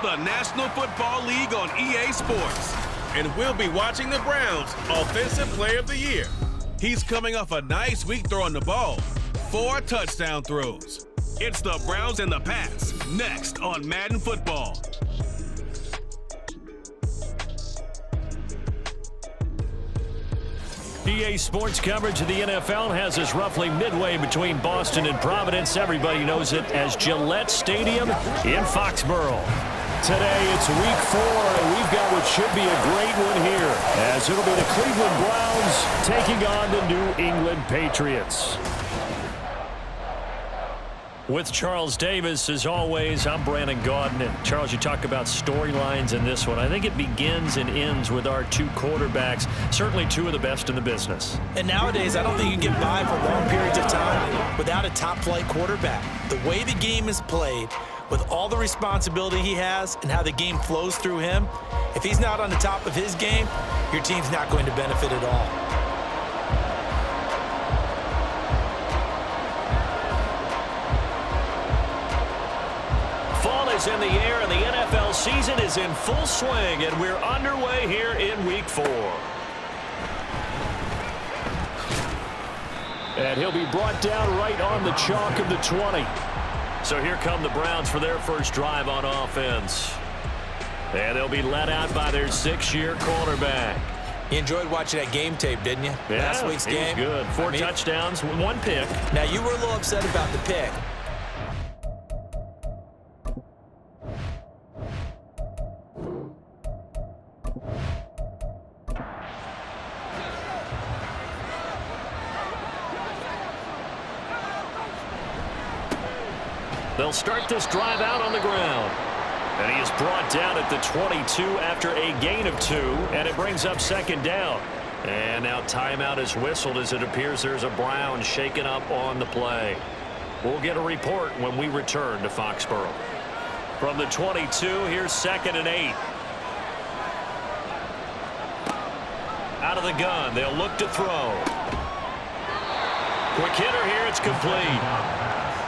the National Football League on EA Sports. And we'll be watching the Browns' Offensive Player of the Year. He's coming off a nice week throwing the ball. 4 touchdown throws. It's the Browns and the Pats, next on Madden Football. EA Sports coverage of the NFL has us roughly midway between Boston and Providence. Everybody knows it as Gillette Stadium in Foxborough. Today, it's week 4, and we've got what should be a great one here, as it'll be the Cleveland Browns taking on the New England Patriots. With Charles Davis, as always, I'm Brandon Gaudin. And Charles, you talk about storylines in this one. I think it begins and ends with our 2 quarterbacks, certainly 2 of the best in the business. And nowadays, I don't think you can get by for long periods of time without a top-flight quarterback. The way the game is played, with all the responsibility he has and how the game flows through him, if he's not on the top of his game, your team's not going to benefit at all. Is in the air, and the NFL season is in full swing, and we're underway here in week 4. And he'll be brought down right on the chalk of the 20. So here come the Browns for their first drive on offense. And they'll be led out by their 6-year quarterback. You enjoyed watching that game tape, didn't you? Yeah, Last week's game. It was good. 4 touchdowns, 1 pick. Now, you were a little upset about the pick. They'll start this drive out on the ground. And he is brought down at the 22 after a gain of 2, and it brings up 2nd down. And now timeout is whistled as it appears there's a Brown shaken up on the play. We'll get a report when we return to Foxborough. From the 22, here's 2nd and 8. Out of the gun, they'll look to throw. Quick hitter here, it's complete.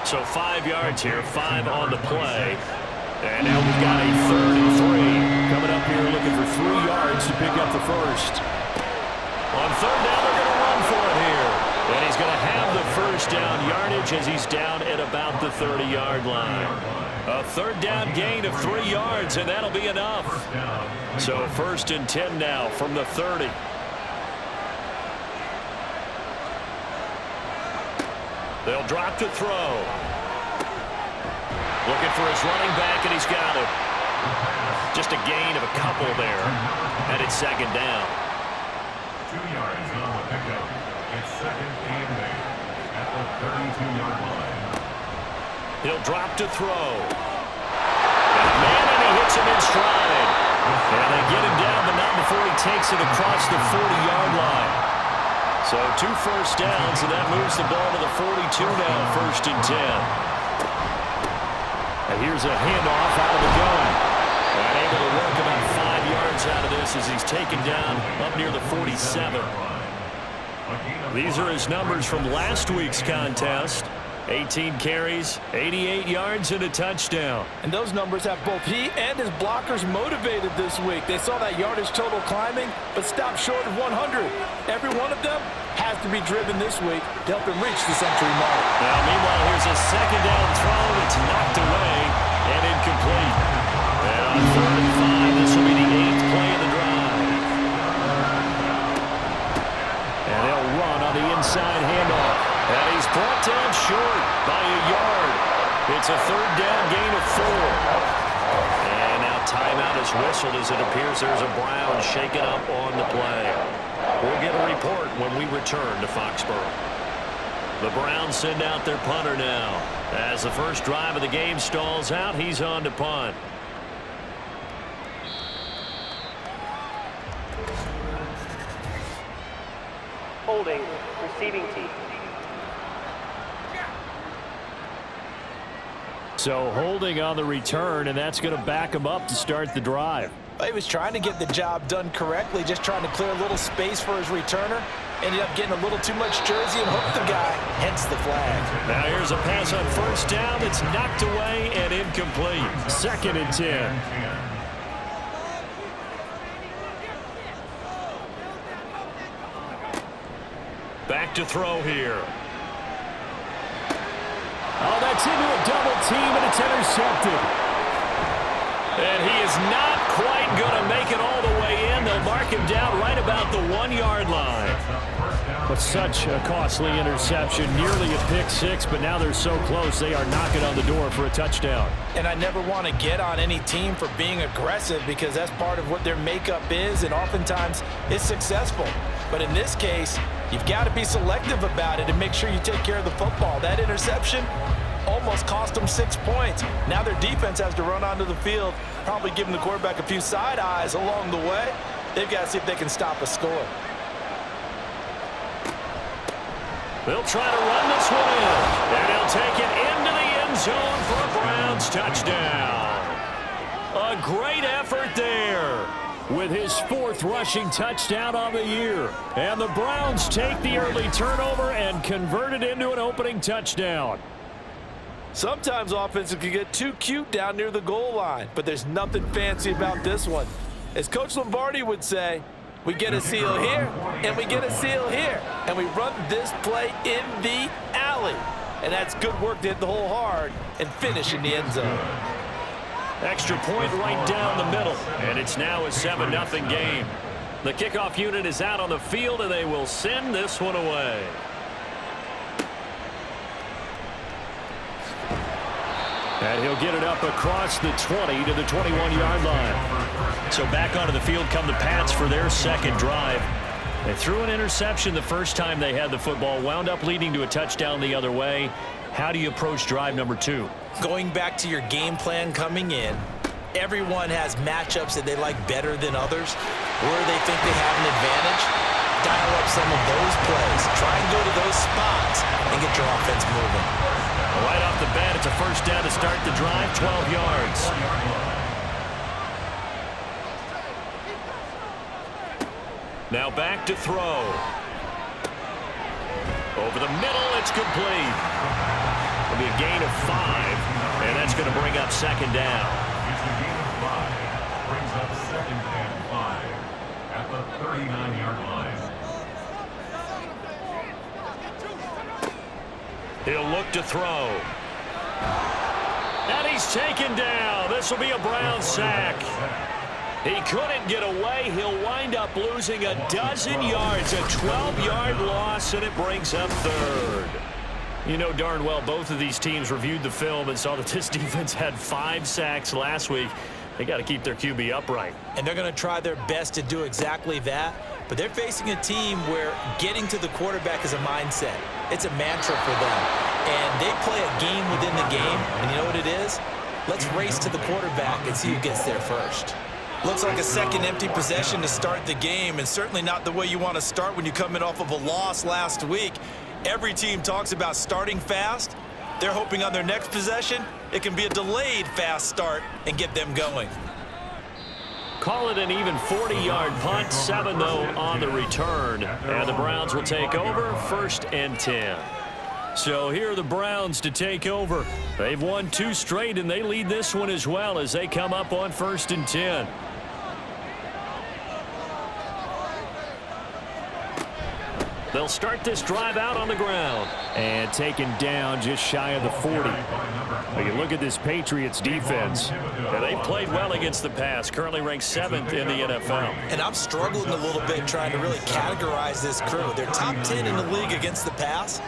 So 5 yards here, 5 on the play. And now we've got a 3rd and 3. Coming up here looking for 3 yards to pick up the first. On 3rd down, they're going to run for it here. And he's going to have the first down yardage as he's down at about the 30-yard line. A 3rd down gain of 3 yards, and that'll be enough. So 1st and 10 now from the 30. They'll drop to throw. Looking for his running back, and he's got it. Just a gain of a couple there, and it's 2nd down. 2 yards on the pickup. It's 2nd and 8 at the 32-yard line. He'll drop to throw. And he hits him in stride. And they get him down, but not before he takes it across the 40-yard line. So 2 first downs, and that moves the ball to the 42 now, 1st and 10. And here's a handoff out of the gun. And able to work about 5 yards out of this as he's taken down up near the 47. These are his numbers from last week's contest. 18 carries, 88 yards, and a touchdown. And those numbers have both he and his blockers motivated this week. They saw that yardage total climbing, but stopped short of 100. Every one of them has to be driven this week to help him reach the century mark. Now, meanwhile, here's a 2nd down throw. It's knocked away and incomplete. And on 3rd and 5, this will be the 8th play of the drive. And they'll run on the inside handoff. And he's brought down short by a yard. It's a 3rd down gain of 4. And now timeout is whistled as it appears there's a Brown shaken up on the play. We'll get a report when we return to Foxborough. The Browns send out their punter now. As the first drive of the game stalls out, he's on to punt. Holding, receiving team. So holding on the return, and that's going to back him up to start the drive. He was trying to get the job done correctly, just trying to clear a little space for his returner. Ended up getting a little too much jersey and hooked the guy, hence the flag. Now here's a pass on first down that's knocked away and incomplete. 2nd and 10. Back to throw here. Oh, that's into a double team, and it's intercepted. And he is not quite going to make it all the way in. They'll mark him down right about the 1-yard line. But such a costly interception, nearly a pick six, but now they're so close they are knocking on the door for a touchdown. And I never want to get on any team for being aggressive because that's part of what their makeup is, and oftentimes it's successful. But in this case, you've got to be selective about it and make sure you take care of the football. That interception almost cost them 6 points. Now their defense has to run onto the field, probably giving the quarterback a few side eyes along the way. They've got to see if they can stop a score. They'll try to run this one in, and he'll take it into the end zone for a Browns touchdown. A great effort there with his 4th rushing touchdown on the year. And the Browns take the early turnover and convert it into an opening touchdown. Sometimes offenses can get too cute down near the goal line, but there's nothing fancy about this one. As Coach Lombardi would say, we get a seal here, and we get a seal here, and we run this play in the alley. And that's good work to hit the hole hard and finish in the end zone. Extra point right down the middle, and it's now a 7-0 game. The kickoff unit is out on the field, and they will send this one away. And he'll get it up across the 20 to the 21-yard line. So back onto the field come the Pats for their 2nd drive. They threw an interception the first time they had the football, wound up leading to a touchdown the other way. How do you approach drive number 2? Going back to your game plan coming in, everyone has matchups that they like better than others, where they think they have an advantage. Dial up some of those plays. Try and go to those spots and get your offense moving. Right off the bat, it's a first down to start the drive, 12 yards. Now back to throw. Over the middle, it's complete. It'll be a gain of 5, and that's going to bring up 2nd down. It's a gain of 5. Brings up 2nd and 5 at the 39-yard line. He'll look to throw. And he's taken down. This will be a Brown sack. He couldn't get away. He'll wind up losing a dozen yards, a 12-yard loss, and it brings up 3rd. You know darn well both of these teams reviewed the film and saw that this defense had 5 sacks last week. They got to keep their QB upright. And they're going to try their best to do exactly that. But they're facing a team where getting to the quarterback is a mindset. It's a mantra for them. And they play a game within the game. And you know what it is? Let's race to the quarterback and see who gets there first. Looks like a second empty possession to start the game, and certainly not the way you want to start when you're coming off of a loss last week. Every team talks about starting fast. They're hoping on their next possession, it can be a delayed fast start and get them going. Call it an even 40-yard punt, 7 though on the return. And the Browns will take over, 1st and 10. So here are the Browns to take over. They've won 2 straight, and they lead this one as well as they come up on 1st and 10. They'll start this drive out on the ground. And taken down just shy of the 40. But you look at this Patriots defense. And they played well against the pass. Currently ranked 7th in the NFL. And I'm struggling a little bit trying to really categorize this crew. They're top 10 in the league against the pass,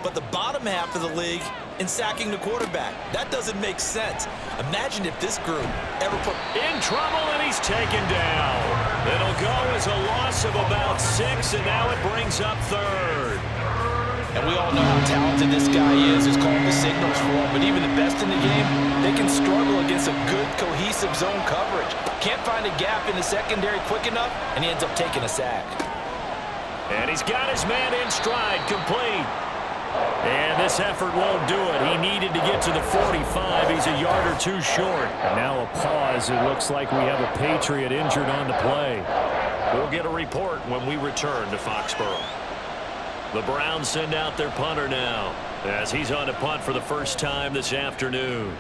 but the bottom half of the league in sacking the quarterback. That doesn't make sense. Imagine if this group ever put... In trouble, and he's taken down. It'll go as a loss of about 6, and now it brings up 3rd. And we all know how talented this guy is. Who's calling the signals for him. But even the best in the game, they can struggle against a good, cohesive zone coverage. Can't find a gap in the secondary quick enough, and he ends up taking a sack. And he's got his man in stride, complete. And this effort won't do it. He needed to get to the 45. He's a yard or 2 short. And now a pause. It looks like we have a Patriot injured on the play. We'll get a report when we return to Foxborough. The Browns send out their punter now as he's on to punt for the first time this afternoon.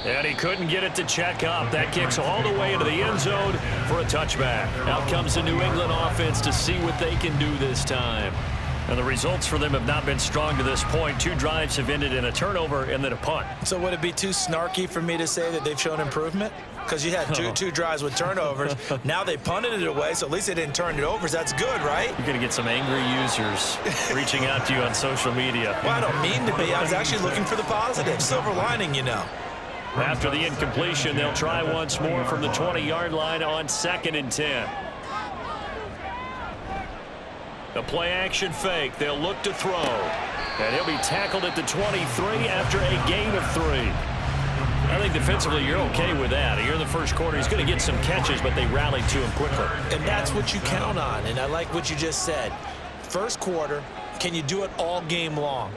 And he couldn't get it to check up. That kicks all the way into the end zone for a touchback. Out comes the New England offense to see what they can do this time. And the results for them have not been strong to this point. 2 drives have ended in a turnover and then a punt. So would it be too snarky for me to say that they've shown improvement? Because you had two drives with turnovers. Now they punted it away, so at least they didn't turn it over. So that's good, right? You're going to get some angry users reaching out to you on social media. Well, I don't mean to be. I was actually looking for the positive. Silver lining, you know. After the incompletion, they'll try once more from the 20-yard line on 2nd and 10. The play-action fake. They'll look to throw. And he'll be tackled at the 23 after a gain of 3. I think defensively you're okay with that. Here in the first quarter, he's going to get some catches, but they rallied to him quickly. And that's what you count on, and I like what you just said. First quarter, can you do it all game long?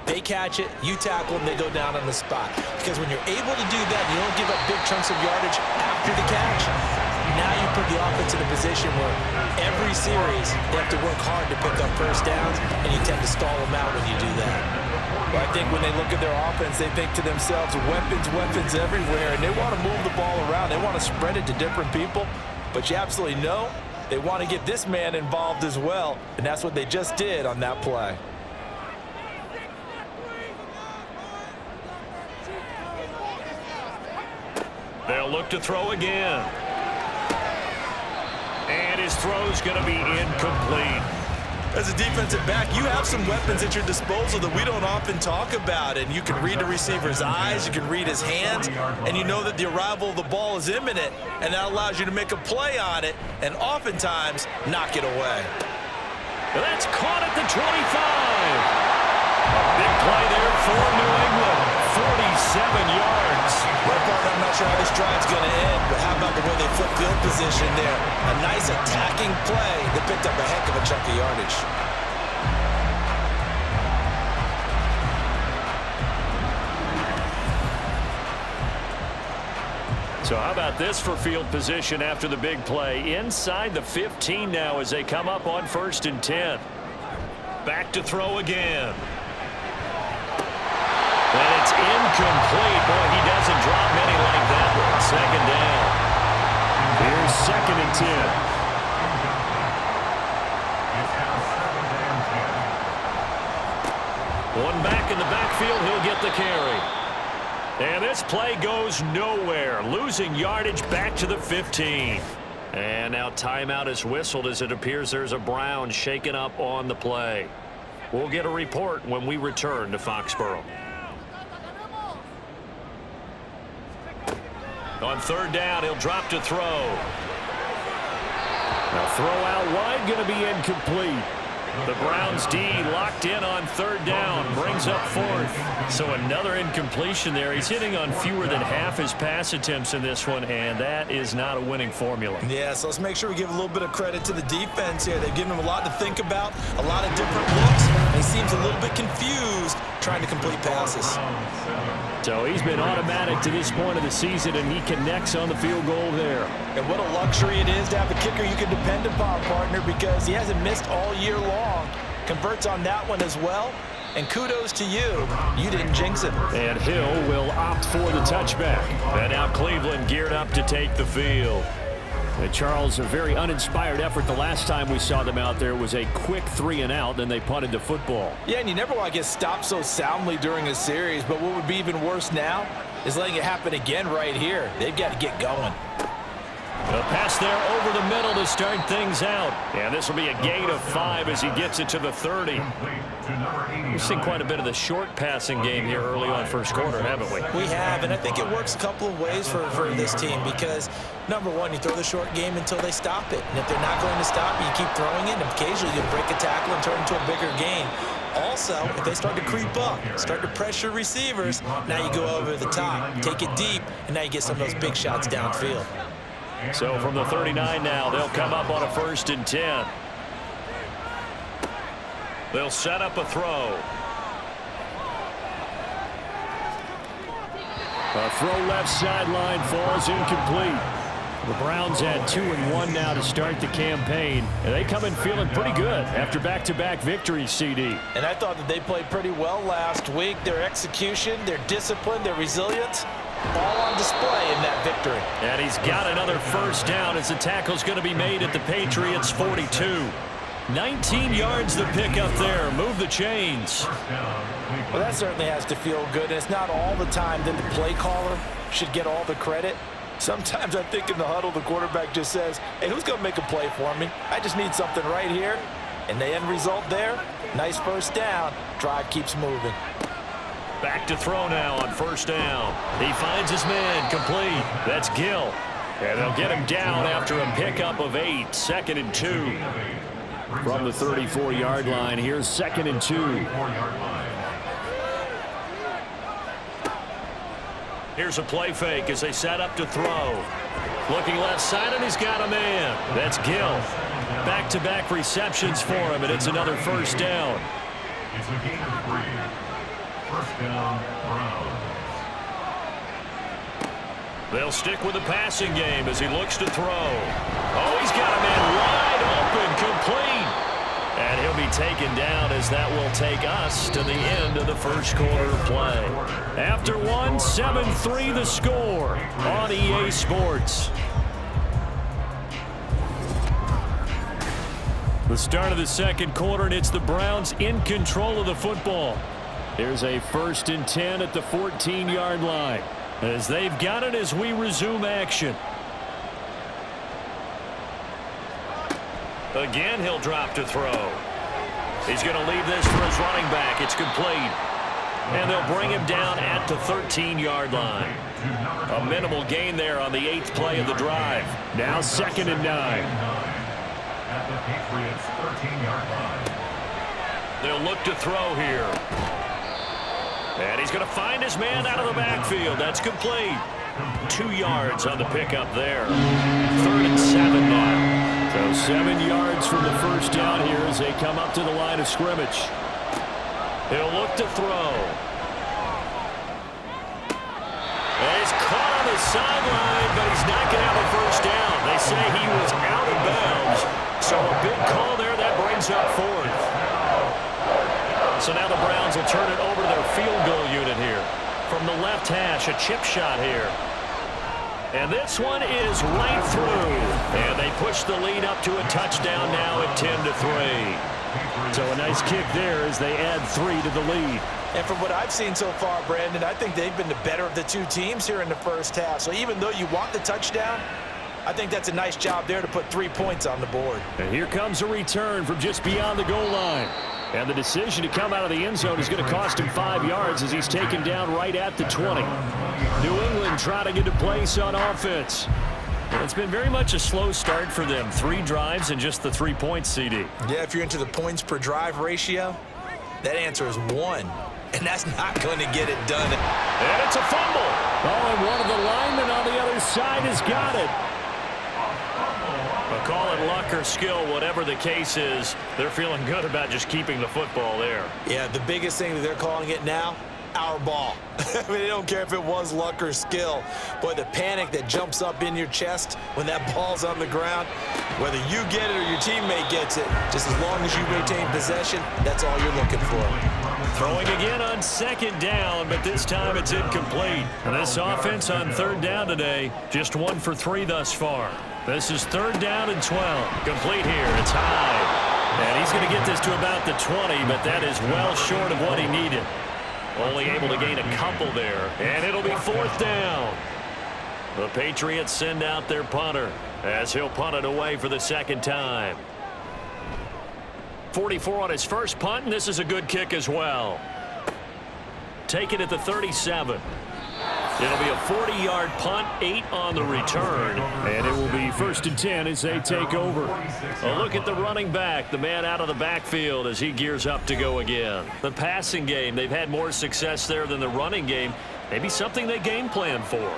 They catch it, you tackle them, they go down on the spot. Because when you're able to do that, you don't give up big chunks of yardage after the catch. Now you put the offense in a position where every series they have to work hard to pick up first downs, and you tend to stall them out when you do that. Well, I think when they look at their offense, they think to themselves, weapons, weapons everywhere, and they want to move the ball around. They want to spread it to different people, but you absolutely know they want to get this man involved as well, and that's what they just did on that play. They'll look to throw again. And his throw's going to be incomplete. As a defensive back, you have some weapons at your disposal that we don't often talk about. And you can read the receiver's eyes, you can read his hands, and you know that the arrival of the ball is imminent. And that allows you to make a play on it and oftentimes knock it away. That's caught at the 25. Big play there for New England. 47 yards. Well, I'm not sure how this drive's going to end, but how about the way they flip field position there? A nice attacking play that picked up a heck of a chunk of yardage. So how about this for field position after the big play? Inside the 15 now as they come up on 1st and 10. Back to throw again. And it's incomplete. Boy, he doesn't drop many like that one. 2nd down. Here's 2nd and 10. One back in the backfield. He'll get the carry. And this play goes nowhere. Losing yardage back to the 15. And now timeout is whistled as it appears there's a Brown shaken up on the play. We'll get a report when we return to Foxborough. On 3rd down, he'll drop to throw. Now throw out wide, going to be incomplete. The Browns D locked in on 3rd down, brings up 4th. So another incompletion there. He's hitting on fewer than half his pass attempts in this one, and that is not a winning formula. Yeah, so let's make sure we give a little bit of credit to the defense here. They've given him a lot to think about, a lot of different looks, and he seems a little bit confused trying to complete passes. So he's been automatic to this point of the season, and he connects on the field goal there. And what a luxury it is to have a kicker you can depend upon, partner, because he hasn't missed all year long. Converts on that one as well. And kudos to you. You didn't jinx it. And Hill will opt for the touchback. And now Cleveland geared up to take the field. And Charles, a very uninspired effort. The last time we saw them out there was a quick 3-and-out, then they punted the football. Yeah, and you never want to get stopped so soundly during a series, but what would be even worse now is letting it happen again right here. They've got to get going. A pass there over the middle to start things out. And this will be a gain of 5 as he gets it to the 30. We've seen quite a bit of the short passing game here early on first quarter, haven't we? We have, and I think it works a couple of ways for this team because, number one, you throw the short game until they stop it. And if they're not going to stop it, you keep throwing it, and occasionally you'll break a tackle and turn it into a bigger gain. Also, if they start to creep up, start to pressure receivers, now you go over the top, take it deep, and now you get some of those big shots downfield. So from the 39 now, they'll come up on a 1st and 10. They'll set up a throw. A throw left sideline falls incomplete. The Browns had 2-1 now to start the campaign, and they come in feeling pretty good after back-to-back victories, CD. And I thought that they played pretty well last week. Their execution, their discipline, their resilience, all on display in that victory. And he's got another first down as the tackle's going to be made at the Patriots' 42. 19 yards to pick up there. Move the chains. Well, that certainly has to feel good. And it's not all the time that the play caller should get all the credit. Sometimes I think in the huddle, the quarterback just says, hey, who's going to make a play for me? I just need something right here. And the end result there, nice first down. Drive keeps moving. Back to throw now on first down. He finds his man complete. That's Gill. And they'll get him down after a pickup of 8. 2nd and 2. From the 34-yard line, here's 2nd and 2. Here's a play fake as they set up to throw. Looking left side, and he's got a man. That's Gill. Back-to-back receptions for him, and it's another first down. It's a gain of 3. First down, Browns. They'll stick with the passing game as he looks to throw. Oh, he's got a man wide open, complete. And he'll be taken down as that will take us to the end of the first quarter of play. After one, 7-3 the score on EA Sports. The start of the second quarter, and it's the Browns in control of the football. Here's a 1st and 10 at the 14-yard line as they've got it as we resume action. Again, he'll drop to throw. He's going to leave this for his running back. It's complete. And they'll bring him down at the 13-yard line. A minimal gain there on the 8th play of the drive. Now 2nd and 9. At the Patriots' 13-yard line. They'll look to throw here. And he's going to find his man out of the backfield. That's complete. 2 yards on the pickup there. 3rd and 7 now. So 7 yards from the first down here as they come up to the line of scrimmage. He'll look to throw. And he's caught on the sideline, but he's not going to have a first down. They say he was out of bounds. So a big call there. That brings up 4th. So now the Browns will turn it over to their field goal unit here. From the left hash, a chip shot here. And this one is right through. And they push the lead up to a touchdown now at 10-3. So a nice kick there as they add 3 to the lead. And from what I've seen so far, Brandon, I think they've been the better of the two teams here in the first half. So even though you want the touchdown, I think that's a nice job there to put 3 points on the board. And here comes a return from just beyond the goal line. And the decision to come out of the end zone is going to cost him 5 yards as he's taken down right at the 20. New England trying to get a place on offense. And it's been very much a slow start for them. 3 drives and just the 3 points, CD. Yeah, if you're into the points per drive ratio, that answer is 1. And that's not going to get it done. And it's a fumble. Oh, and one of the linemen on the other side has got it. But call it luck or skill, whatever the case is, they're feeling good about just keeping the football there. Yeah, the biggest thing that they're calling it now, our ball. I mean, they don't care if it was luck or skill. But the panic that jumps up in your chest when that ball's on the ground, whether you get it or your teammate gets it, just as long as you retain possession, that's all you're looking for. Throwing again on 2nd down, but this time it's incomplete. And this offense on 3rd down today, just 1 for 3 thus far. This is 3rd down and 12. Complete here. It's high. And he's going to get this to about the 20, but that is well short of what he needed. Only able to gain a couple there. And it'll be 4th down. The Patriots send out their punter as he'll punt it away for the 2nd time. 44 on his first punt, and this is a good kick as well. Take it at the 37. It'll be a 40-yard punt, 8 on the return, and it will be 1st and 10 as they take over. A look at the running back, the man out of the backfield as he gears up to go again. The passing game, they've had more success there than the running game. Maybe something they game plan for.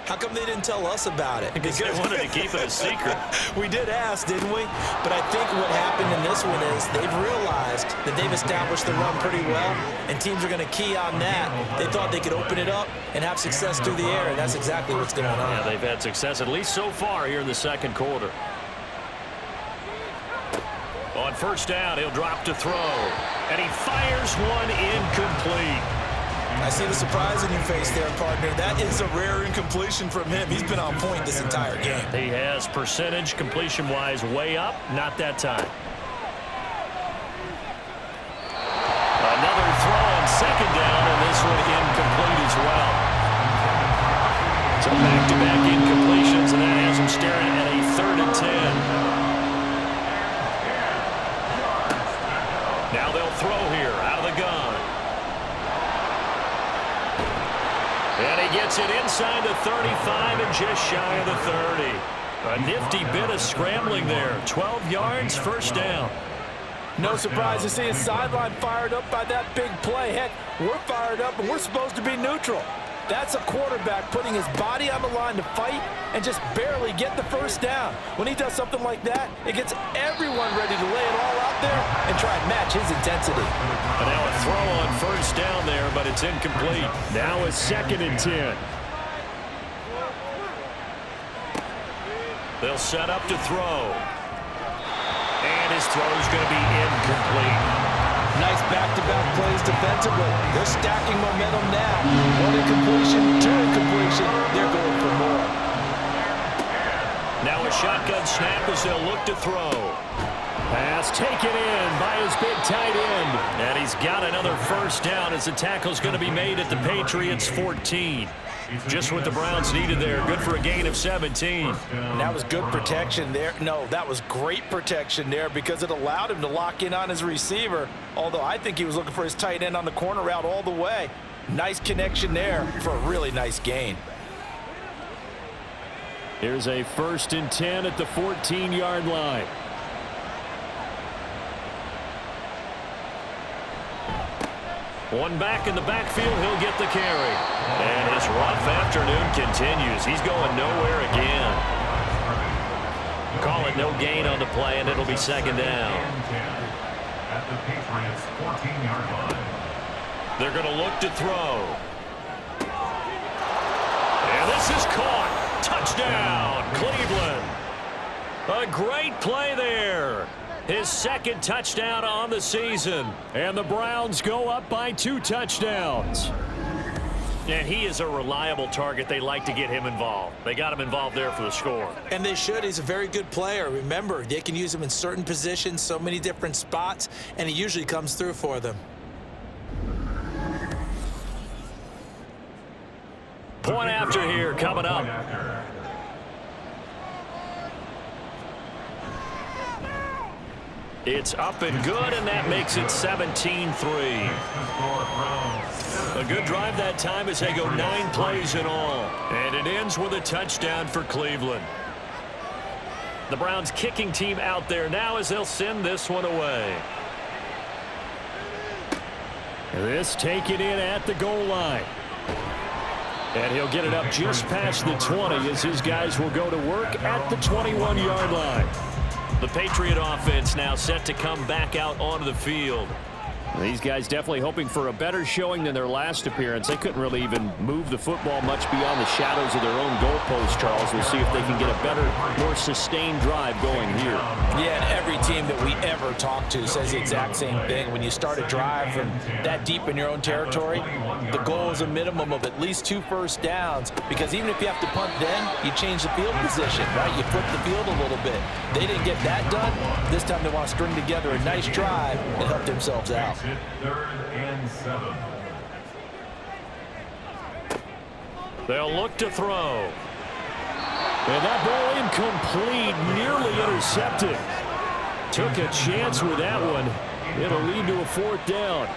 How come they didn't tell us about it? Because they wanted to keep it a secret. We did ask, didn't we? But I think what happened in this one is they've realized that they've established the run pretty well, and teams are going to key on that. They thought they could open it up and have success through the air, and that's exactly what's going on. Yeah, they've had success, at least so far, here in the second quarter. On first down, he'll drop to throw, and he fires one incomplete. I see the surprise in your face there, partner. That is a rare incompletion from him. He's been on point this entire game. He has percentage completion-wise way up, not that time. Another throw on second down, and this one incomplete as well. So back-to-back incompletions, and that has him staring at a 3rd and 10. Now they'll throw here out of the gun. And he gets it inside the 35 and just shy of the 30. A nifty bit of scrambling there. 12 yards, first down. No surprise to see his sideline fired up by that big play. Heck, we're fired up, and we're supposed to be neutral. That's a quarterback putting his body on the line to fight and just barely get the first down. When he does something like that, it gets everyone ready to lay it all out there and try and match his intensity. And now a throw on first down there, but it's incomplete. Now a 2nd and 10. They'll set up to throw. And his throw's going to be incomplete. Nice back-to-back plays defensively. They're stacking momentum now. 1 incompletion, 2 incompletion. They're going for more. Now a shotgun snap as they'll look to throw. Pass taken in by his big tight end. And he's got another first down as the tackle's going to be made at the Patriots 14. Just what the Browns needed there. Good for a gain of 17. And that was good protection there. No, that was great protection there because it allowed him to lock in on his receiver. Although I think he was looking for his tight end on the corner route all the way. Nice connection there for a really nice gain. Here's a 1st and 10 at the 14-yard line. One back in the backfield, he'll get the carry. And his rough afternoon continues. He's going nowhere again. Call it no gain on the play, and it'll be 2nd down. At the Patriots 14-yard line. They're going to look to throw. And this is caught. Touchdown, Cleveland. A great play there. His 2nd touchdown on the season. And the Browns go up by 2 touchdowns. And he is a reliable target. They like to get him involved. They got him involved there for the score. And they should. He's a very good player. Remember, they can use him in certain positions, so many different spots, and he usually comes through for them. Point after here coming up. It's up and good, and that makes it 17-3. A good drive that time as they go 9 plays in all. And it ends with a touchdown for Cleveland. The Browns kicking team out there now as they'll send this one away. This taken in at the goal line. And he'll get it up just past the 20 as his guys will go to work at the 21-yard line. The Patriot offense now set to come back out onto the field. These guys definitely hoping for a better showing than their last appearance. They couldn't really even move the football much beyond the shadows of their own goalpost, Charles. We'll see if they can get a better, more sustained drive going here. Yeah, and every team that we ever talk to says the exact same thing. When you start a drive from that deep in your own territory, the goal is a minimum of at least 2 first downs, because even if you have to punt then, you change the field position, right? You flip the field a little bit. They didn't get that done. This time they want to string together a nice drive and help themselves out. 3rd and 7. They'll look to throw. And that ball incomplete, nearly intercepted. Took a chance with that one. It'll lead to a 4th down.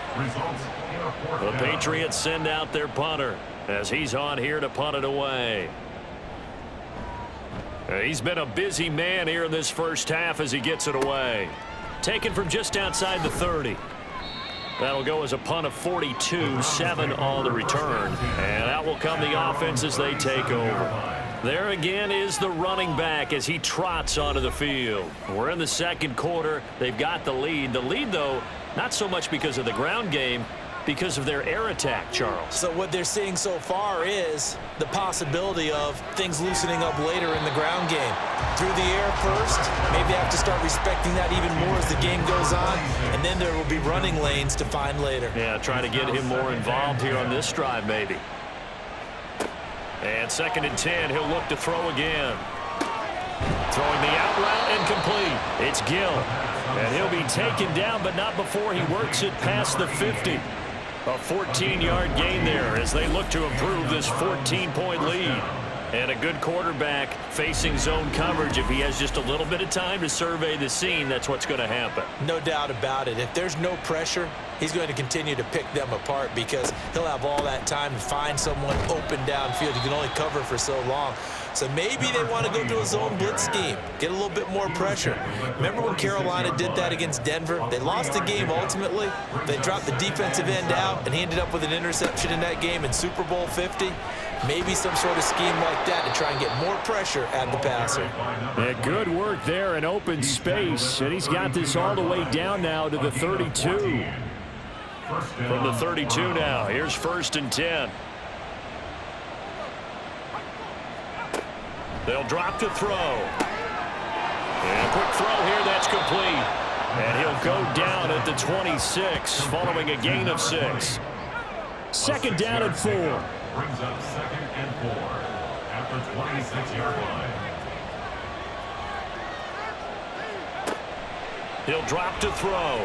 The Patriots send out their punter as he's on here to punt it away. He's been a busy man here in this first half as he gets it away. Taken from just outside the 30. That'll go as a punt of 42, 7 on the return. And out will come the offense as they take over. There again is the running back as he trots onto the field. We're in the second quarter. They've got the lead. The lead, though, not so much because of the ground game, because of their air attack, Charles. So what they're seeing so far is the possibility of things loosening up later in the ground game. Through the air first, maybe they have to start respecting that even more as the game goes on, and then there will be running lanes to find later. Yeah, trying to get him more involved here on this drive, maybe. And 2nd and 10, he'll look to throw again. Throwing the out route incomplete. It's Gill. And he'll be taken down, but not before he works it past the 50. A 14-yard gain there as they look to improve this 14-point lead. And a good quarterback facing zone coverage. If he has just a little bit of time to survey the scene, that's what's going to happen. No doubt about it. If there's no pressure, he's going to continue to pick them apart because he'll have all that time to find someone open downfield. He can only cover for so long. So maybe they want to go to a zone blitz scheme, get a little bit more pressure. Remember when Carolina did that against Denver? They lost the game ultimately. They dropped the defensive end out, and he ended up with an interception in that game in Super Bowl 50. Maybe some sort of scheme like that to try and get more pressure at the passer. Yeah, good work there in open space, and he's got this all the way down now to the 32. From the 32 now, here's 1st and 10. They'll drop to throw. And a quick throw here, that's complete. And he'll go down at the 26 following a gain of 6. 2nd down and 4. Brings up 2nd and 4 at the 26-yard line. He'll drop to throw.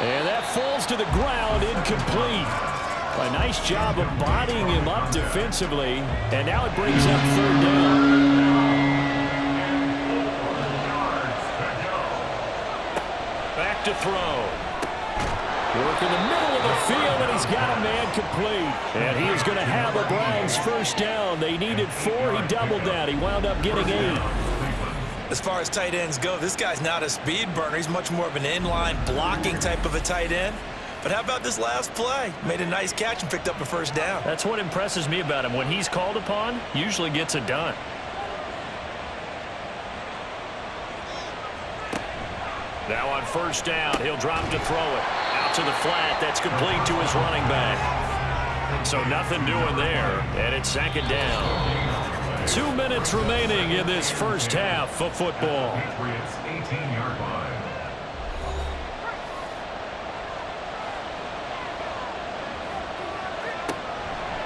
And that falls to the ground, incomplete. A nice job of bodying him up defensively. And now it brings up 3rd down. Back to throw. Work in the middle of the field, and he's got a man complete. And he is going to have a Browns 1st down. They needed 4. He doubled that. He wound up getting 8. As far as tight ends go, this guy's not a speed burner. He's much more of an inline blocking type of a tight end. But how about this last play? Made a nice catch and picked up a 1st down. That's what impresses me about him. When he's called upon, usually gets it done. Now on 1st down, he'll drop to throw it. Out to the flat. That's complete to his running back. So nothing doing there. And it's 2nd down. 2 minutes remaining in this first half of football. Patriots 18-yard line.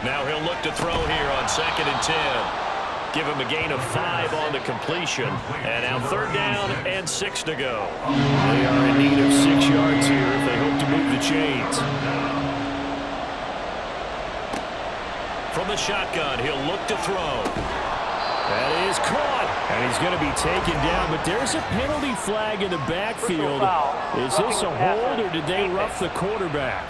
Now he'll look to throw here on 2nd and 10. Give him a gain of 5 on the completion. And now 3rd down and 6 to go. They are in need of 6 yards here if they hope to move the chains. From the shotgun, he'll look to throw. That is caught. And he's going to be taken down. But there's a penalty flag in the backfield. Is this a hold or did they rough the quarterback?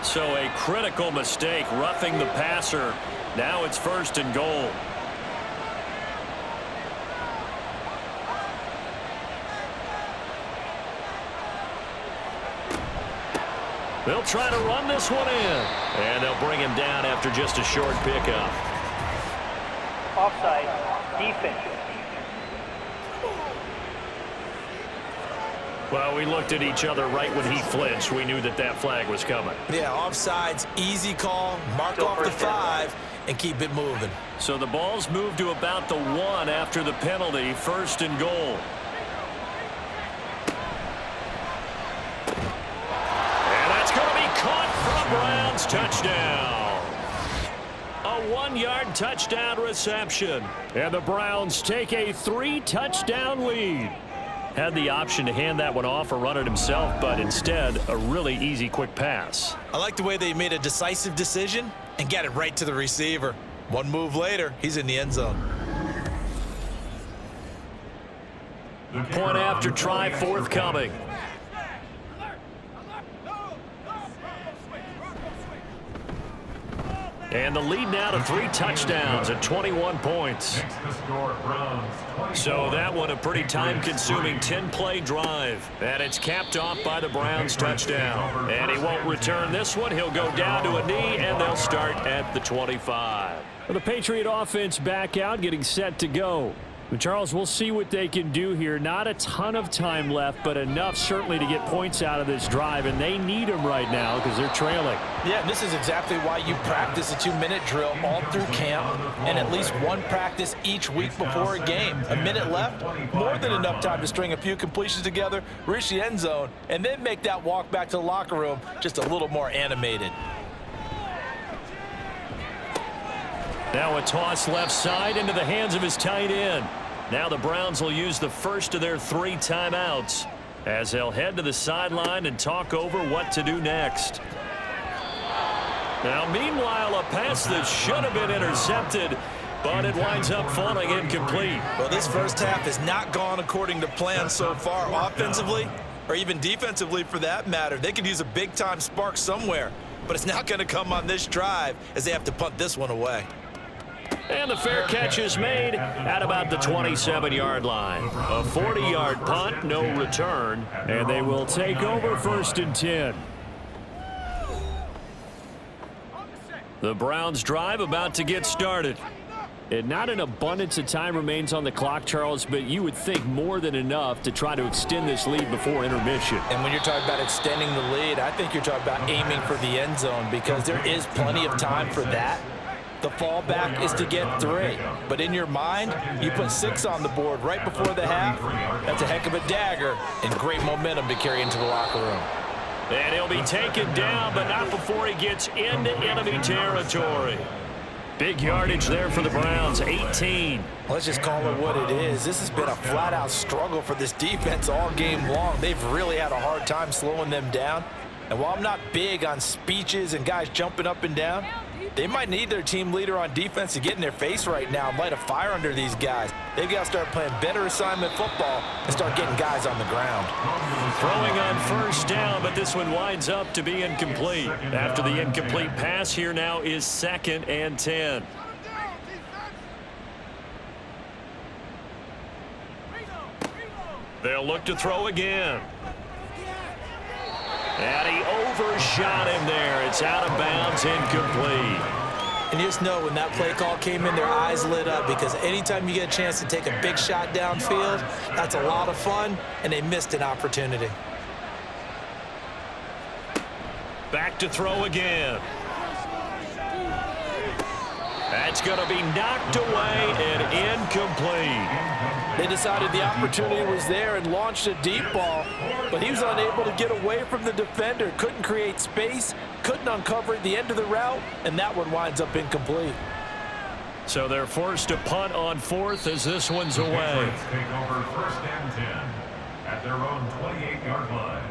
So a critical mistake, roughing the passer. Now it's 1st and goal. They'll try to run this one in. And they'll bring him down after just a short pickup. Offside, defense. Well, we looked at each other right when he flinched. We knew that that flag was coming. Yeah, offsides, easy call, mark off the 5, and keep it moving. So the ball's moved to about the 1 after the penalty, 1st and goal. And that's going to be caught for a Browns touchdown. A 1-yard touchdown reception. And the Browns take a 3-touchdown lead. Had the option to hand that one off or run it himself, but instead, a really easy, quick pass. I like the way they made a decisive decision and got it right to the receiver. One move later, he's in the end zone. Point after try forthcoming. And the lead now to 3 touchdowns at 21 points. So that one a pretty time-consuming 10-play drive. And it's capped off by the Browns touchdown. And he won't return this one. He'll go down to a knee, and they'll start at the 25. The Patriot offense back out, getting set to go. Charles, we'll see what they can do here. Not a ton of time left, but enough certainly to get points out of this drive, and they need them right now because they're trailing. Yeah, and this is exactly why you practice a 2-minute drill all through camp and at least one practice each week before a game. A minute left, more than enough time to string a few completions together, reach the end zone, and then make that walk back to the locker room just a little more animated. Now a toss left side into the hands of his tight end. Now the Browns will use the first of their 3 timeouts as they'll head to the sideline and talk over what to do next. Now meanwhile, a pass that should have been intercepted, but it winds up falling incomplete. Well, this first half has not gone according to plan so far offensively, or even defensively for that matter. They could use a big-time spark somewhere, but it's not going to come on this drive as they have to punt this one away. And the fair catch is made at about the 27-yard line. A 40-yard punt, no return, and they will take over 1st and 10. The Browns drive about to get started. And not an abundance of time remains on the clock, Charles, but you would think more than enough to try to extend this lead before intermission. And when you're talking about extending the lead, I think you're talking about aiming for the end zone because there is plenty of time for that. The fallback is to get 3. But in your mind, you put 6 on the board right before the half. That's a heck of a dagger and great momentum to carry into the locker room. And he'll be taken down, but not before he gets into enemy territory. Big yardage there for the Browns, 18. Let's just call it what it is. This has been a flat-out struggle for this defense all game long. They've really had a hard time slowing them down. And while I'm not big on speeches and guys jumping up and down, they might need their team leader on defense to get in their face right now and light a fire under these guys. They've got to start playing better assignment football and start getting guys on the ground. Throwing on 1st down, but this one winds up to be incomplete. After the incomplete pass, here now is 2nd and 10. They'll look to throw again. And he overshot him there. It's out of bounds, incomplete. And you just know when that play call came in, their eyes lit up because anytime you get a chance to take a big shot downfield, that's a lot of fun, and they missed an opportunity. Back to throw again. That's going to be knocked away and incomplete. They decided the opportunity was there and launched a deep ball, but he was unable to get away from the defender, couldn't create space, couldn't uncover the end of the route, and that one winds up incomplete. So they're forced to punt on 4th as this one's away. Patriots take over 1st and 10 at their own 28-yard line.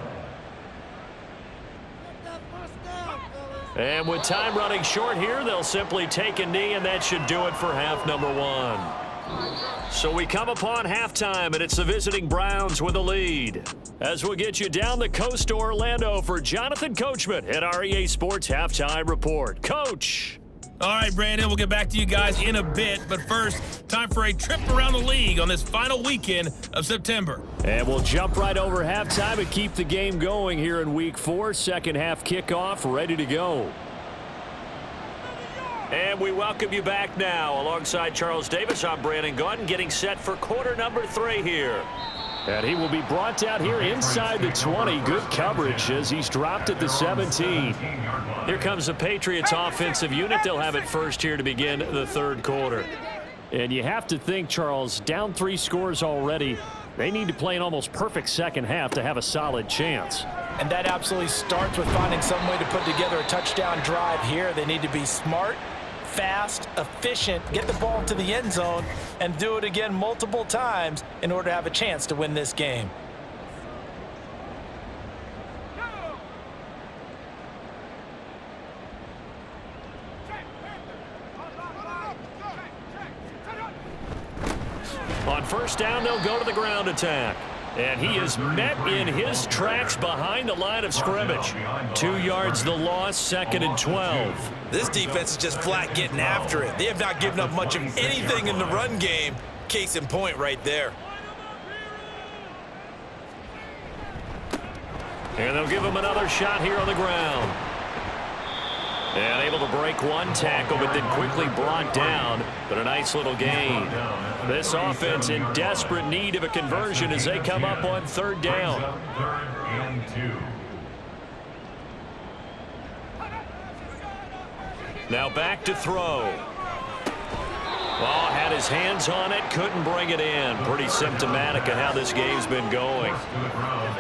And with time running short here, they'll simply take a knee, and that should do it for half number 1. So we come upon halftime, and it's the visiting Browns with a lead. As we'll get you down the coast to Orlando for Jonathan Coachman at our EA Sports Halftime Report. Coach. All right, Brandon, we'll get back to you guys in a bit. But first, time for a trip around the league on this final weekend of September. And we'll jump right over halftime and keep the game going here in Week 4. Second half kickoff, ready to go. And we welcome you back now. Alongside Charles Davis, I'm Brandon Gaudin, getting set for quarter number 3 here. And he will be brought down here inside the 20. Good coverage as he's dropped at the 17. Here comes the Patriots offensive unit. They'll have it first here to begin the 3rd quarter. And you have to think, Charles, down 3 scores already. They need to play an almost perfect second half to have a solid chance. And that absolutely starts with finding some way to put together a touchdown drive here. They need to be smart, fast, efficient, get the ball to the end zone, and do it again multiple times in order to have a chance to win this game. On 1st down, they'll go to the ground attack. And he is met in his tracks behind the line of scrimmage. 2 yards the loss, 2nd and 12. This defense is just flat getting after it. They have not given up much of anything in the run game. Case in point right there. And they'll give him another shot here on the ground. And able to break one tackle, but then quickly brought down. But a nice little gain. This offense in desperate need of a conversion as they come up on 3rd down. 3rd and 2. Now back to throw. Ball had his hands on it, couldn't bring it in. Pretty symptomatic of how this game's been going.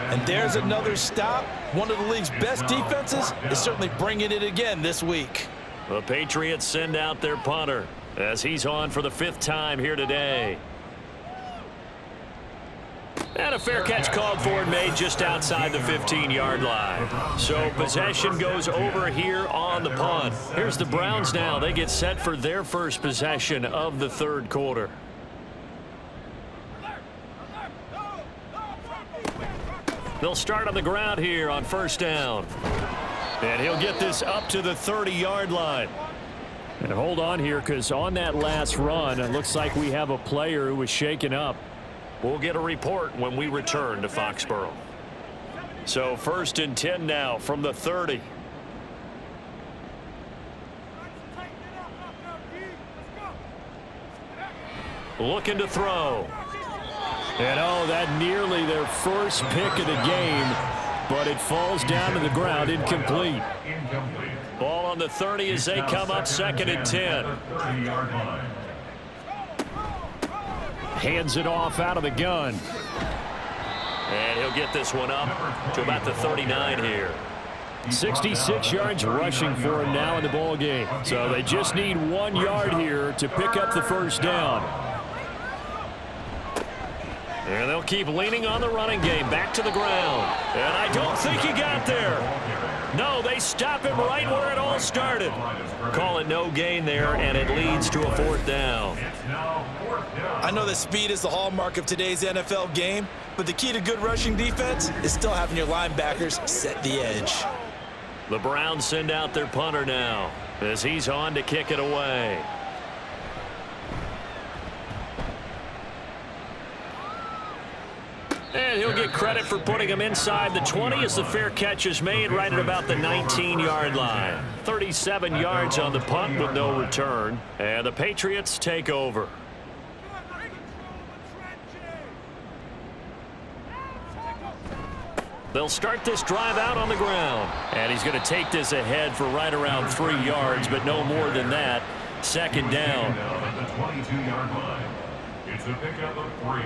And there's another stop. One of the league's best defenses is certainly bringing it again this week. The Patriots send out their punter as he's on for the 5th time here today. And a fair catch called for and made just outside the 15-yard line. So possession goes over here on the punt. Here's the Browns now. They get set for their first possession of the 3rd quarter. They'll start on the ground here on 1st down. And he'll get this up to the 30-yard line. And hold on here, because on that last run, it looks like we have a player who was shaken up. We'll get a report when we return to Foxborough. So 1st and 10 now from the 30. Looking to throw. And oh, that nearly their first pick of the game, but it falls down to the ground, incomplete. Ball on the 30 as they come up 2nd and 10. Hands it off out of the gun. And he'll get this one up to about the 39 here. 66 yards rushing for him now in the ball game. So they just need 1 yard here to pick up the 1st down. And they'll keep leaning on the running game. Back to the ground. And I don't think he got there. No, they stop him right where it all started. Call it no gain there, and it leads to a 4th down. I know that speed is the hallmark of today's NFL game, but the key to good rushing defense is still having your linebackers set the edge. The Browns send out their punter now as he's on to kick it away. And he'll get credit for putting him inside the 20 as the fair catch is made right at about the 19-yard line. 37 yards on the punt with no return. And the Patriots take over. They'll start this drive out on the ground. And he's going to take this ahead for right around 3 yards, but no more than that. 2nd down. At the 22-yard line. It's a pickup of 3.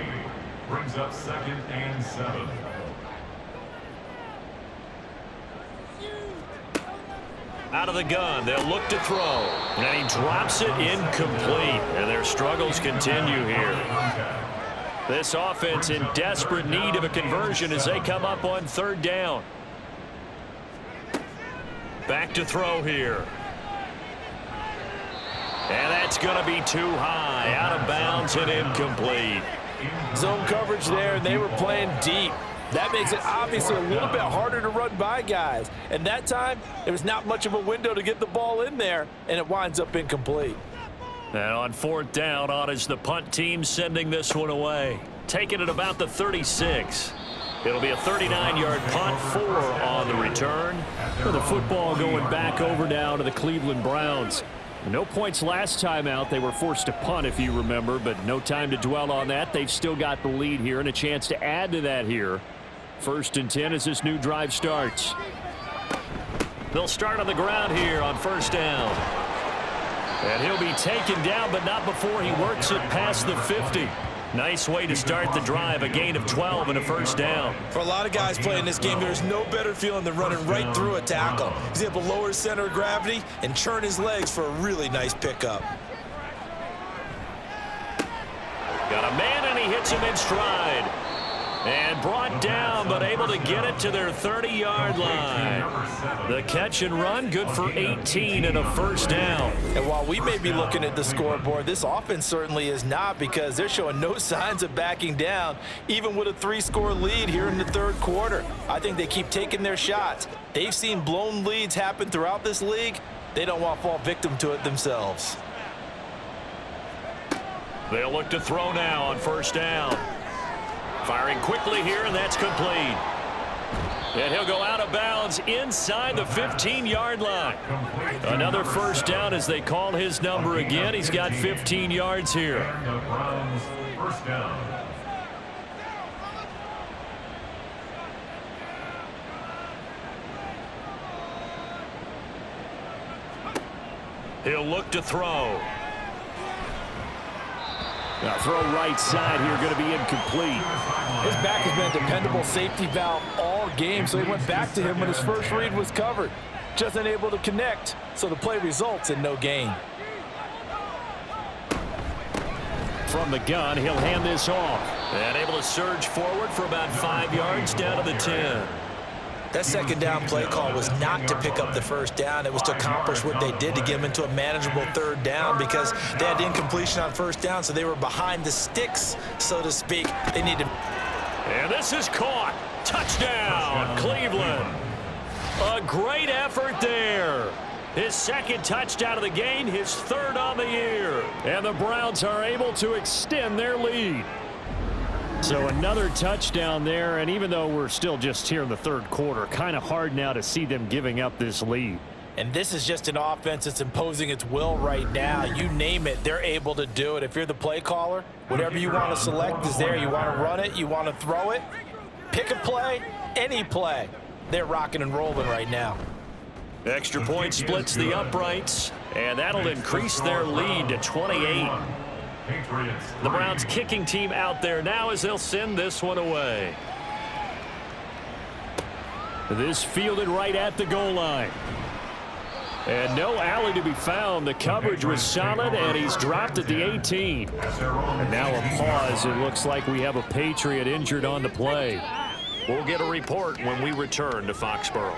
Brings up 2nd and 7. Out of the gun, they'll look to throw. And he drops it incomplete. And their struggles continue here. This offense in desperate need of a conversion as they come up on 3rd down. Back to throw here. And that's going to be too high. Out of bounds and incomplete. Zone coverage there, and they were playing deep. That makes it obviously a little bit harder to run by guys. And that time, there was not much of a window to get the ball in there, and it winds up incomplete. And on 4th down, on is the punt team sending this one away. Taking it about the 36. It'll be a 39-yard punt, 4 on the return. With the football going back over now to the Cleveland Browns. No points last time out. They were forced to punt, if you remember, but no time to dwell on that. They've still got the lead here and a chance to add to that here. 1st and 10 as this new drive starts. They'll start on the ground here on 1st down. And he'll be taken down, but not before he works it past the 50. Nice way to start the drive, a gain of 12 and a 1st down. For a lot of guys playing this game, there's no better feeling than running right through a tackle. He's able to lower his center of gravity and churn his legs for a really nice pickup. Got a man, and he hits him in stride. And brought down, but able to get it to their 30-yard line. The catch and run, good for 18 and a first down. And while we may be looking at the scoreboard, this offense certainly is not, because they're showing no signs of backing down, even with a 3-score lead here in the third quarter. I think they keep taking their shots. They've seen blown leads happen throughout this league. They don't want to fall victim to it themselves. They'll look to throw now on first down. Firing quickly here, and that's complete. And he'll go out of bounds inside the 15-yard line. Another first down as they call his number again. He's got 15 yards here. The Browns, first down. He'll look to throw. Now throw right side here, going to be incomplete. His back has been a dependable safety valve all game, so he went back to him when his first read was covered. Just unable to connect, so the play results in no gain. From the gun, he'll hand this off. And able to surge forward for about 5 yards down to the 10. That second down play call was not to pick up the first down. It was to accomplish what they did, to get them into a manageable third down, because they had incompletion on first down, so they were behind the sticks, so to speak. They need to... And this is caught. Touchdown, Cleveland. A great effort there. His second touchdown of the game, his third on the year. And the Browns are able to extend their lead. So another touchdown there, and even though we're still just here in the third quarter, kind of hard now to see them giving up this lead. And this is just an offense that's imposing its will right now. You name it, they're able to do it. If you're the play caller, whatever you want to select is there. You want to run it, you want to throw it, pick a play, any play. They're rocking and rolling right now. Extra point splits the uprights, and that'll increase their lead to 28. The Browns kicking team out there now as they'll send this one away. This fielded right at the goal line. And no alley to be found. The coverage was solid, and he's dropped at the 18. And now a pause. It looks like we have a Patriot injured on the play. We'll get a report when we return to Foxborough.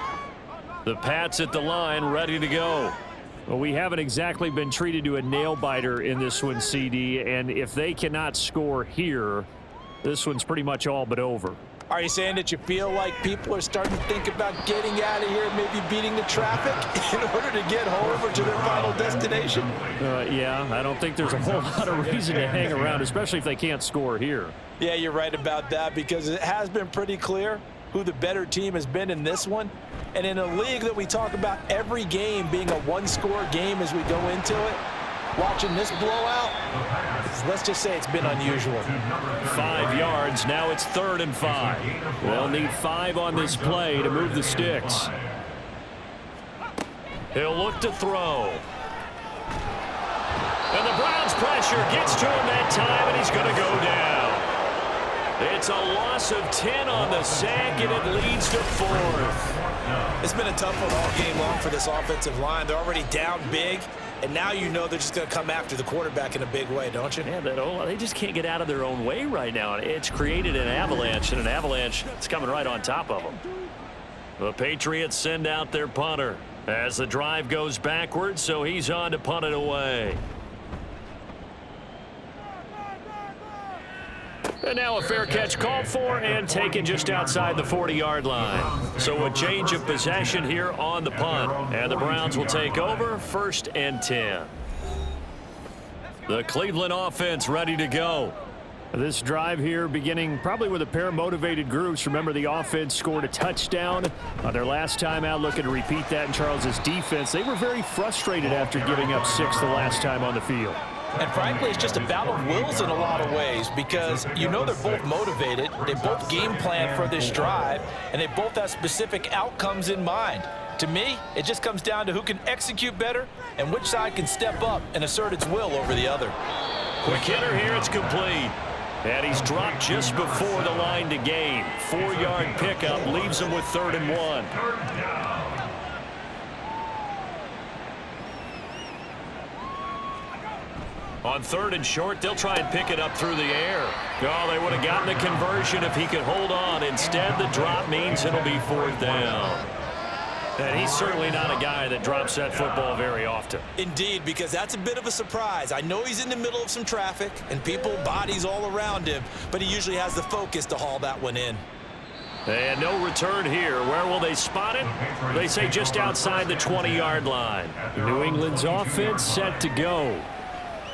The Pats at the line, ready to go. Well, we haven't exactly been treated to a nail-biter in this one, CD, and if they cannot score here, this one's pretty much all but over. Are you saying that you feel like people are starting to think about getting out of here, maybe beating the traffic in order to get home or to their final destination? Yeah, I don't think there's a whole lot of reason to hang around, especially if they can't score here. Yeah, you're right about that, because it has been pretty clear who the better team has been in this one. And in a league that we talk about every game being a one-score game as we go into it, watching this blowout, let's just say it's been unusual. 5 yards. Now it's 3rd and 5. They'll need 5 on this play to move the sticks. He'll look to throw. And the Browns' pressure gets to him that time, and he's going to go down. It's a loss of 10 on the sack, and it leads to 4th. It's been a tough one all game long for this offensive line. They're already down big, and now you know they're just going to come after the quarterback in a big way, don't you? Yeah, they just can't get out of their own way right now. It's created an avalanche, and an avalanche is coming right on top of them. The Patriots send out their punter as the drive goes backwards, so he's on to punt it away. And now a fair catch called for and taken just outside the 40-yard line. So a change of possession here on the punt. And the Browns will take over 1st and 10. The Cleveland offense ready to go. This drive here beginning probably with a pair of motivated groups. Remember, the offense scored a touchdown on their last time out, looking to repeat that in Charles's defense. They were very frustrated after giving up 6 the last time on the field. And frankly, it's just a battle of wills in a lot of ways, because you know they're both motivated, they both game plan for this drive, and they both have specific outcomes in mind. To me, it just comes down to who can execute better and which side can step up and assert its will over the other. Quick hitter here, it's complete. And he's dropped just before the line to gain. 4-yard pickup leaves him with 3rd and 1. On 3rd and short, they'll try and pick it up through the air. Oh, they would have gotten the conversion if he could hold on. Instead, the drop means it'll be 4th down. And he's certainly not a guy that drops that football very often. Indeed, because that's a bit of a surprise. I know he's in the middle of some traffic and people, bodies all around him, but he usually has the focus to haul that one in. And no return here. Where will they spot it? They say just outside the 20-yard line. New England's offense set to go.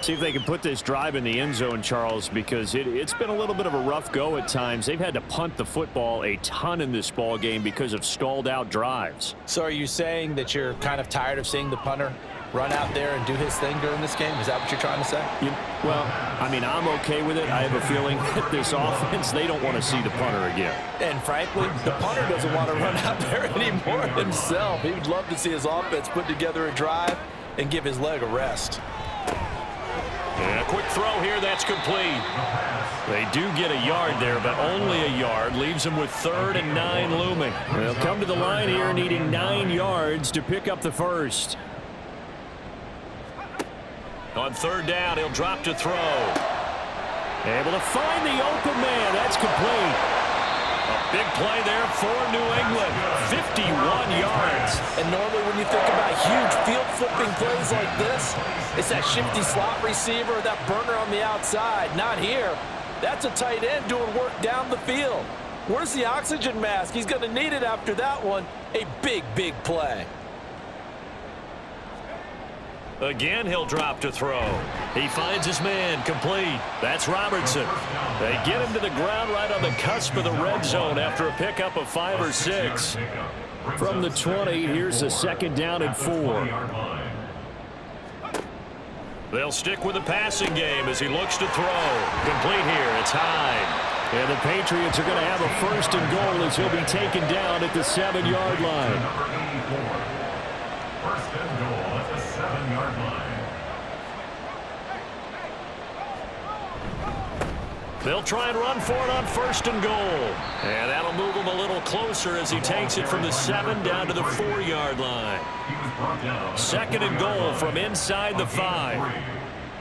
See if they can put this drive in the end zone, Charles, because it's been a little bit of a rough go at times. They've had to punt the football a ton in this ball game because of stalled out drives. So are you saying that you're kind of tired of seeing the punter run out there and do his thing during this game? Is that what you're trying to say? Well, I mean, I'm okay with it. I have a feeling that this offense, they don't want to see the punter again. And frankly, the punter doesn't want to run out there anymore himself. He would love to see his offense put together a drive and give his leg a rest. And a quick throw here, that's complete. They do get a yard there, but only a yard. Leaves them with 3rd and 9 looming. They'll come to the line here needing 9 yards to pick up the first. On 3rd down, he'll drop to throw. Able to find the open man. That's complete. A big play there for New England. 51 yards. And normally when you think about huge field flipping plays like this, it's that shifty slot receiver, that burner on the outside. Not here. That's a tight end doing work down the field. Where's the oxygen mask? He's going to need it after that one. A big, big play. Again, he'll drop to throw. He finds his man, complete. That's Robertson. They get him to the ground right on the cusp of the red zone after a pickup of 5 or 6. From the 20, here's a 2nd down and 4. They'll stick with the passing game as he looks to throw. Complete here, it's Hyde. And the Patriots are going to have a 1st and goal as he'll be taken down at the 7-yard line. 1st and goal at the 7-yard line. They'll try and run for it on 1st and goal. And that'll move him a little closer as he takes it from the 7 down to the 4-yard line. 2nd and goal from inside the 5.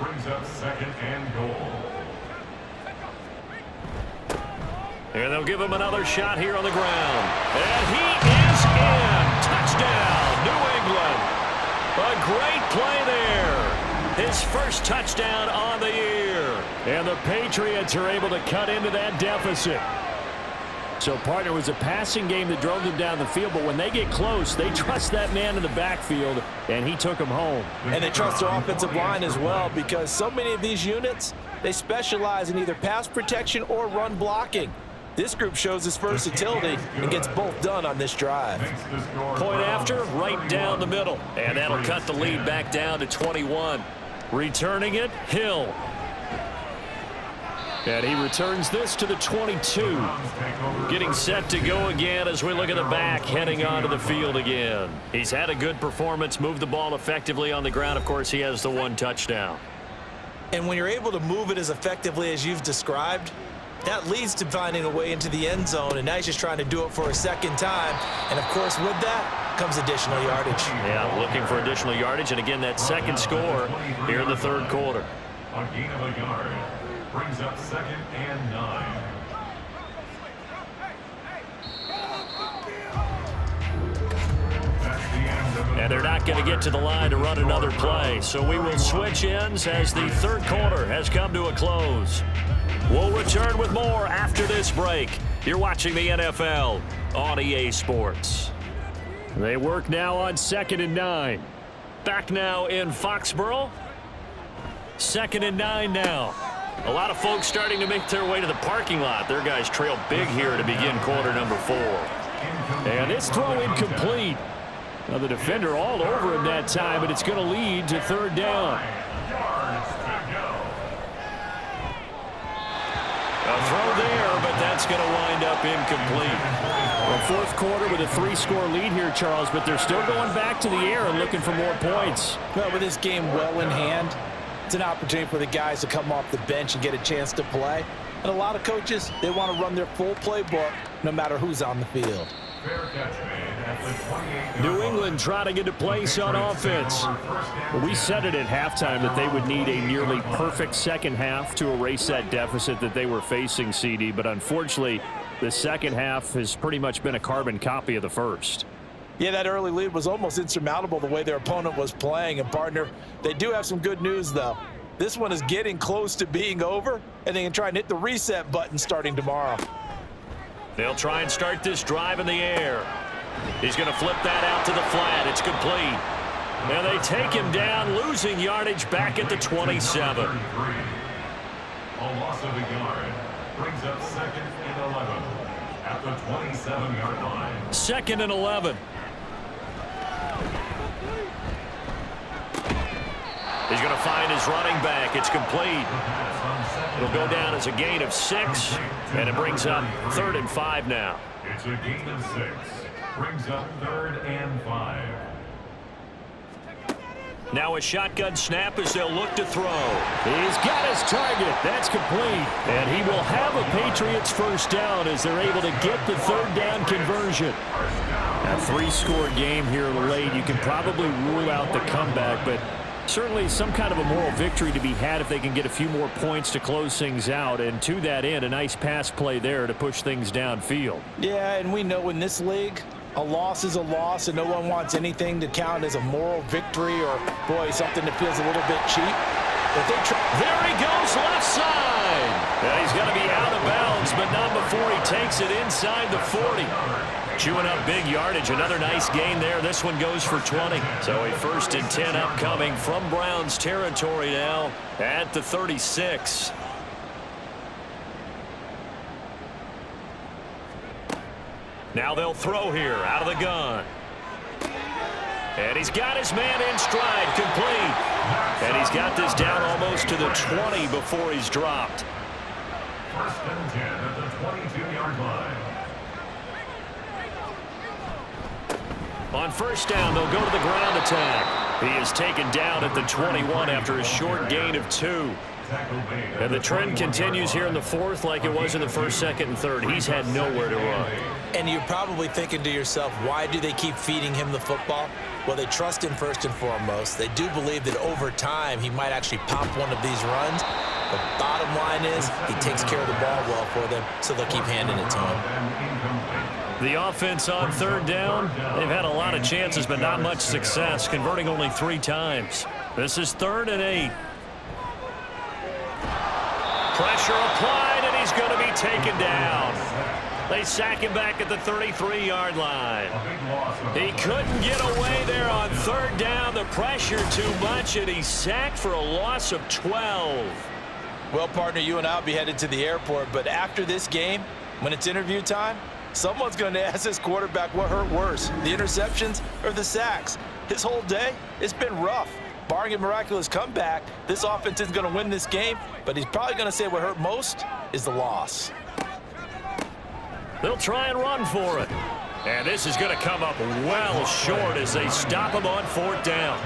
Brings up 2nd and goal. And they'll give him another shot here on the ground. And he is in. Touchdown, New England. A great play there. His first touchdown on the year. And the Patriots are able to cut into that deficit. So, partner, it was a passing game that drove them down the field, but when they get close, they trust that man in the backfield, and he took them home. And they trust their offensive line as well, because so many of these units, they specialize in either pass protection or run blocking. This group shows its versatility and gets both done on this drive. Point after, right down the middle. And that'll cut the lead back down to 21. Returning it, Hill. And he returns this to the 22. Getting set to go again as we look at the back, heading onto the field again. He's had a good performance, moved the ball effectively on the ground. Of course, he has the 1 touchdown. And when you're able to move it as effectively as you've described, that leads to finding a way into the end zone, and now he's just trying to do it for a 2nd time. And, of course, with that comes additional yardage. Yeah, looking for additional yardage, and again, that 2nd score here in the 3rd quarter. A gain of a yard brings up 2nd and 9. And they're not going to get to the line to run another play, so we will switch ends as the 3rd quarter has come to a close. We'll return with more after this break. You're watching the NFL on EA Sports. They work now on 2nd and 9. Back now in Foxborough. 2nd and 9 now. A lot of folks starting to make their way to the parking lot. Their guys trail big here to begin quarter number 4. And this throw incomplete. Now the defender all over him that time, but it's going to lead to 3rd down. A throw there, but that's going to wind up incomplete. Well, 4th quarter with a 3-score lead here, Charles, but they're still going back to the air and looking for more points. Well, with this game well in hand, it's an opportunity for the guys to come off the bench and get a chance to play. And a lot of coaches, they want to run their full playbook no matter who's on the field. Fair catch made. 2. New England trying to get to place on offense. Well, we said it at halftime that they would need a nearly perfect second half to erase that deficit that they were facing, CD, but unfortunately, the second half has pretty much been a carbon copy of the first. Yeah, that early lead was almost insurmountable the way their opponent was playing. And, partner, they do have some good news, though. This one is getting close to being over, and they can try and hit the reset button starting tomorrow. They'll try and start this drive in the air. He's going to flip that out to the flat. It's complete. And they take him down, losing yardage back at the 27. A loss of a yard brings up 2nd and 11 at the 27-yard line. 2nd and 11. He's going to find his running back. It's complete. It'll go down as a gain of 6, and it brings up 3rd and 5 now. It's a gain of 6. Brings up 3rd and 5. Now a shotgun snap as they'll look to throw. He's got his target. That's complete. And he will have a Patriots first down as they're able to get the 3rd down conversion. A 3-score game here late. You can probably rule out the comeback, but certainly some kind of a moral victory to be had if they can get a few more points to close things out. And to that end, a nice pass play there to push things downfield. Yeah, and we know in this league, a loss is a loss, and no one wants anything to count as a moral victory or, boy, something that feels a little bit cheap. But there he goes, left side. Yeah, he's going to be out of bounds, but not before he takes it inside the 40. Chewing up big yardage. Another nice gain there. This one goes for 20. So a 1st and 10 upcoming from Browns territory now at the 36. Now they'll throw here out of the gun. And he's got his man in stride, complete. And he's got this down almost to the 20 before he's dropped. 1st and 10 at the 22-yard line. On 1st down, they'll go to the ground attack. He is taken down at the 21 after a short gain of 2. And the trend continues here in the 4th like it was in the 1st, 2nd, and 3rd. He's had nowhere to run. And you're probably thinking to yourself, why do they keep feeding him the football? Well, they trust him first and foremost. They do believe that over time he might actually pop one of these runs. The bottom line is he takes care of the ball well for them, so they'll keep handing it to him. The offense on 3rd down, they've had a lot of chances, but not much success, converting only 3 times. This is 3rd and 8. Pressure applied, and he's going to be taken down. They sack him back at the 33-yard line. He couldn't get away there on 3rd down. The pressure too much, and he's sacked for a loss of 12. Well, partner, you and I will be headed to the airport, but after this game, when it's interview time, someone's going to ask this quarterback what hurt worse, the interceptions or the sacks. His whole day, it's been rough. Barring a miraculous comeback, this offense isn't going to win this game, but he's probably going to say what hurt most is the loss. They'll try and run for it. And this is going to come up well short as they stop him on 4th down.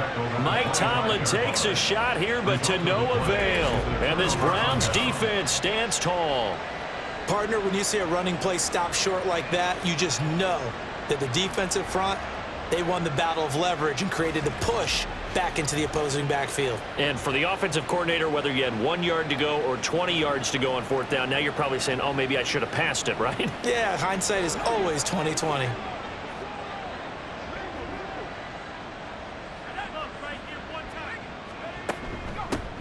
Mike Tomlin takes a shot here, but to no avail. And this Browns defense stands tall. Partner, when you see a running play stop short like that, you just know that the defensive front, they won the battle of leverage and created a push back into the opposing backfield. And for the offensive coordinator, whether you had 1 yard to go or 20 yards to go on 4th down, now you're probably saying, oh, maybe I should have passed it, right? Yeah, hindsight is always 20/20.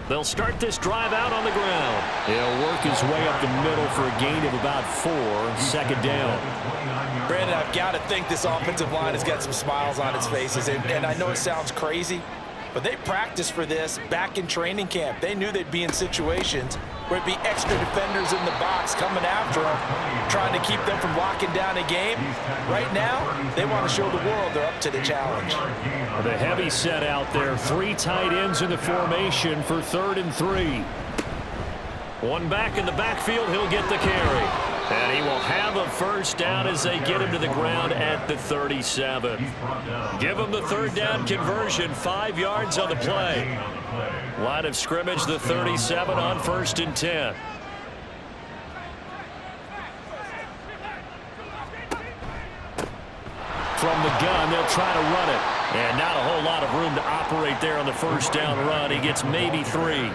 They'll start this drive out on the ground. He'll work his way up the middle for a gain of about 4, 2nd down. Brandon, I've got to think this offensive line has got some smiles on its faces. And I know it sounds crazy, but they practiced for this back in training camp. They knew they'd be in situations where it'd be extra defenders in the box coming after them, trying to keep them from locking down a game. Right now, they want to show the world they're up to the challenge. The heavy set out there. 3 tight ends in the formation for 3rd and 3. One back in the backfield, he'll get the carry. And he will have a 1st down as they get him to the ground at the 37. Give him the 3rd down conversion, 5 yards on the play. Line of scrimmage, the 37 on 1st and 10. from the gun. They'll try to run it. And not a whole lot of room to operate there on the first down run. He gets maybe 3.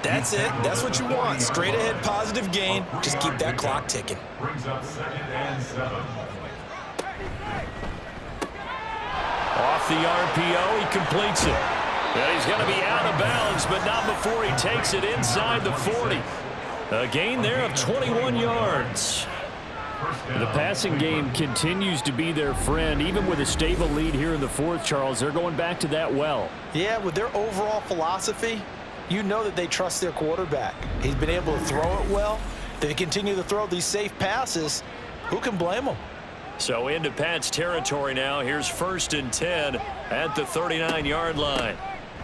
That's it. That's what you want. Straight ahead positive gain. Just keep that clock ticking. Brings up 2nd and 7. Off the RPO, he completes it. And he's going to be out of bounds, but not before he takes it inside the 40. A gain there of 21 yards. The passing game continues to be their friend. Even with a stable lead here in the 4th, Charles, they're going back to that well. Yeah, with their overall philosophy, you know that they trust their quarterback. He's been able to throw it well. They continue to throw these safe passes. Who can blame them? So into Pat's territory now. Here's 1st and 10 at the 39-yard line.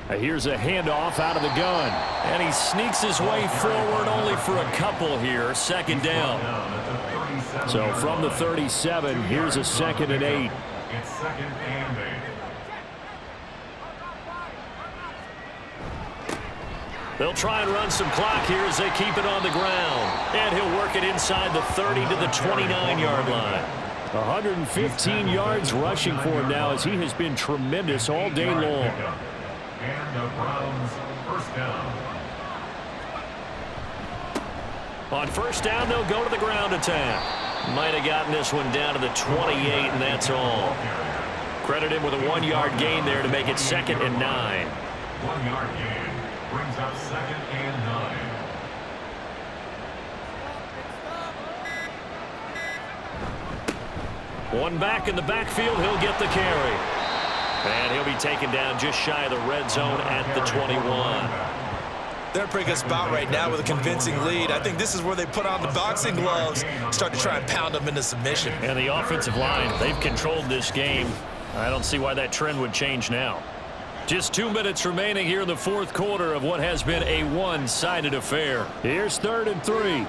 Here's a handoff out of the gun. And he sneaks his way forward only for a couple here. 2nd down. So from the 37, here's a 2nd and 8. It's 2nd and 8. They'll try and run some clock here as they keep it on the ground. And he'll work it inside the 30 to the 29-yard line. 115 yards rushing for him now as he has been tremendous all day long. And the Browns' 1st down. On 1st down, they'll go to the ground attack. Might have gotten this one down to the 28, and that's all. Credit him with a 1-yard gain there to make it 2nd and 9. 1-yard gain. Brings up 2nd and 9. One back in the backfield, he'll get the carry. And he'll be taken down just shy of the red zone at the 21. They're in a pretty good spot right now with a convincing lead. I think this is where they put on the boxing gloves, start to try and pound them into submission. And the offensive line, they've controlled this game. I don't see why that trend would change now. Just 2 minutes remaining here in the 4th quarter of what has been a one-sided affair. Here's 3rd and 3.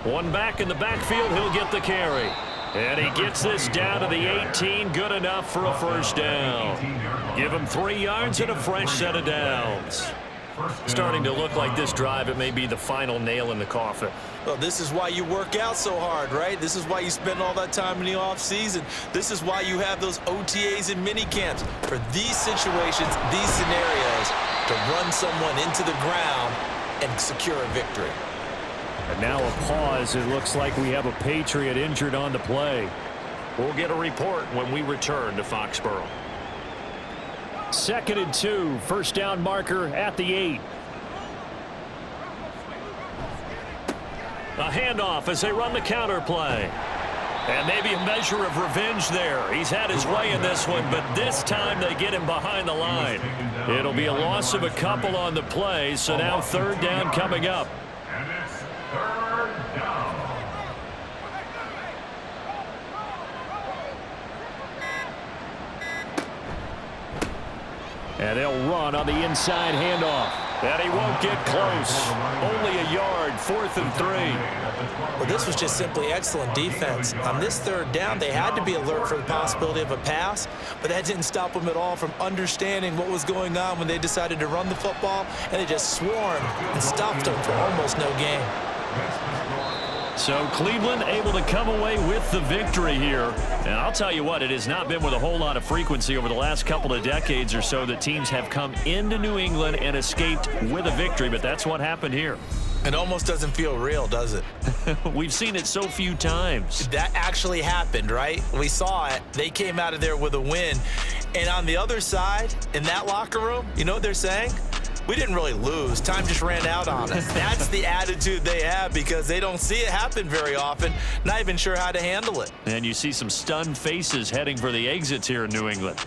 One back in the backfield, he'll get the carry. And he gets this down to the 18, good enough for a 1st down. Give him 3 yards and a fresh set of downs. Starting to look like this drive, it may be the final nail in the coffin. Well, this is why you work out so hard, right? This is why you spend all that time in the offseason. This is why you have those OTAs and mini camps. For these situations, these scenarios, to run someone into the ground and secure a victory. And now a pause. It looks like we have a Patriot injured on the play. We'll get a report when we return to Foxborough. 2nd and 2. 1st down marker at the 8. A handoff as they run the counter play. And maybe a measure of revenge there. He's had his way in this one, but this time they get him behind the line. It'll be a loss of a couple on the play, so now 3rd down coming up. And it's 3rd down. And they'll run on the inside handoff. And he won't get close. Only a yard, 4th and 3. Well, this was just simply excellent defense. On this 3rd down, they had to be alert for the possibility of a pass, but that didn't stop them at all from understanding what was going on when they decided to run the football, and they just swarmed and stopped them for almost no gain. So Cleveland able to come away with the victory here. And I'll tell you what, it has not been with a whole lot of frequency over the last couple of decades or so that teams have come into New England and escaped with a victory, but that's what happened here. It almost doesn't feel real, does it? We've seen it so few times. That actually happened, right? We saw it. They came out of there with a win. And on the other side, in that locker room, you know what they're saying? We didn't really lose. Time just ran out on us. That's the attitude they have because they don't see it happen very often, not even sure how to handle it. And you see some stunned faces heading for the exits here in New England.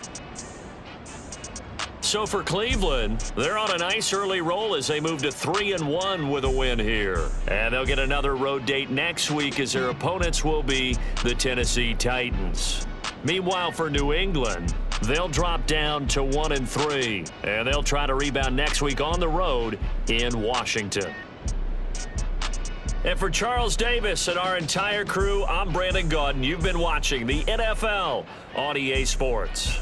So for Cleveland, they're on a nice early roll as they move to 3-1 with a win here. And they'll get another road date next week as their opponents will be the Tennessee Titans. Meanwhile, for New England, they'll drop down to 1-3, and they'll try to rebound next week on the road in Washington. And for Charles Davis and our entire crew, I'm Brandon Gaudin. You've been watching the NFL on EA Sports.